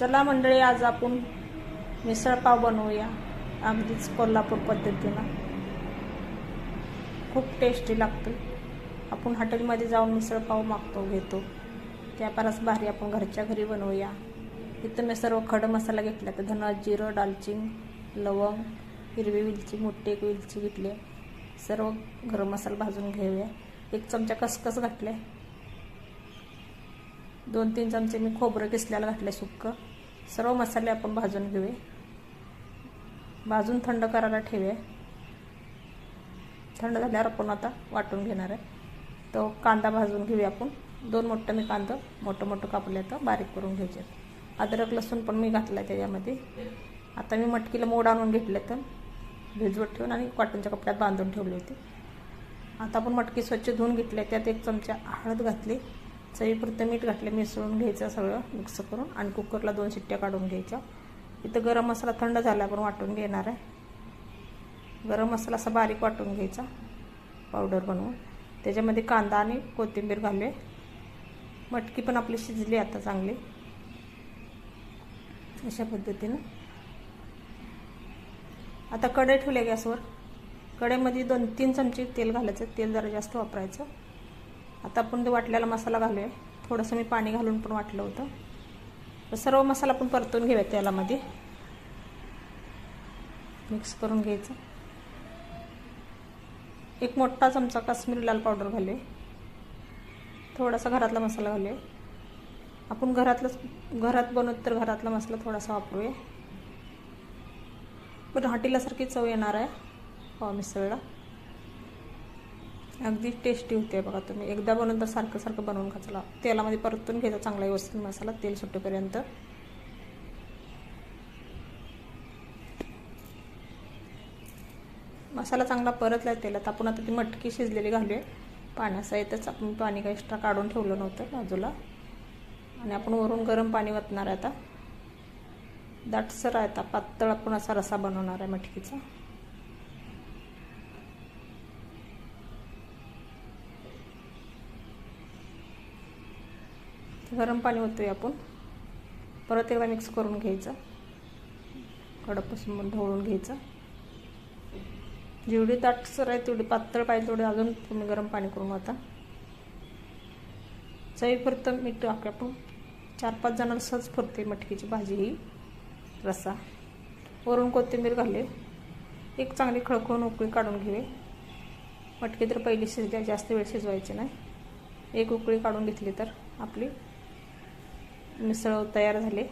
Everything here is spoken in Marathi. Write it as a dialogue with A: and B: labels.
A: चला मंडळी, आज आपण मिसळ पाव बनवूया अगदीच कोल्हापूर पद्धतीनं. खूप टेस्टी लागतो. आपण हॉटेलमध्ये जाऊन मिसळ पाव मागतो घेतो, त्यापारस भारी आपण घरच्या घरी बनवूया. इथं मी सर्व खडं मसाला घेतला, तर धना, जिरं, दालचिनी, लवंग, हिरवी वेलची, मोठी एक वेलची घेतली. सर्व गरम मसाला भाजून घेऊया. 1 चमचा खसखस घातले. 2-3 चमचे मी खोबरं किसल्याला घातले सुक्क. सर्व मसाले आपण भाजून घेऊया. भाजून थंड करायला ठेवूया. थंड झाल्यावर आपण आता वाटून घेणार आहे. तो कांदा भाजून घेऊया आपण. 2 मोठं मी कांदा मोठं कापले, तर बारीक करून घ्यायचे. अद्रक लसूण पण मी घातला त्याच्यामध्ये. आता मी मटकीला मोड आणून घेतले, तर भिजवत ठेवून आणि कॉटनच्या कपड्यात बांधून ठेवली होती. आता आपण मटकी स्वच्छ धुवून घेतली. त्यात 1 चमचा हळद घातली. चवीपुरतं मीठ घातले. मिसळून घ्यायचं सगळं मिक्स करून आणि कुकरला 2 शिट्ट्या काढून घ्यायच्या. इथं गरम मसाला थंड झाला आपण वाटून घेणार आहे. गरम मसाला असा बारीक वाटून घ्यायचा पावडर बनवून. त्याच्यामध्ये कांदा आणि कोथिंबीर घालूया. मटकी पण आपली शिजली आता चांगली. अशा पद्धतीनं आता कढई ठेवल्या गॅसवर. कढईमध्ये 2-3 चमचे तेल घालायचं. तेल जरा जास्त वापरायचं. आता आपण ते वाटलेला मसाला घालूया. थोडंसं मी पाणी घालून पण वाटलं होतं. तर सर्व मसाला आपण परतून घेऊया तेलामध्ये. मिक्स करून घ्यायचं. 1 मोठा चमचा काश्मीरी लाल पावडर घालूया. थोडासा घरातला मसाला घालूया. आपण घरात बनवत तर घरातला मसाला थोडासा वापरूया. पण हॉटेलसारखी चव येणार आहे पाव मिसळला. अगदी टेस्टी होते बघा. तुम्ही एकदा बनवून तर सारखं बनवून खायला. तेलामध्ये परतून घ्यायचा चांगला व्यवस्थित मसाला, तेल सुटेपर्यंत. मसाला चांगला परतला तेलात. आपण आता ती मटकी शिजलेली घालूया. पाण्यासहितच आपण पाणी काही एक्स्ट्रा काढून ठेवलं नव्हतं बाजूला. आणि आपण वरून गरम पाणी वतणार आहे. आता दाटसर आहे. आता पातळ आपण असा रसा बनवणार आहे मटकीचा. गरम पाणी ओतूया आपण. परत एकदा मिक्स करून घ्यायचं. कडकपासून ढवळून घ्यायचं. जेवढी दाटसर आहे तेवढी पातळ पाहिजे तेवढी अजून तुम्ही गरम पाणी करून आता. चवीपुरतं मीठ टाकूया आपण. 4-5 जणांना सहज पुरते मटकीची भाजी ही रसा. वरून कोथिंबीर घालूया. एक चांगली खळखळून उकळी काढून घेऊया. मटकी तर पहिली शिजली, जास्त वेळ शिजवायची नाही. एक उकळी काढून घेतली तर आपली मिसळ तयार झाली.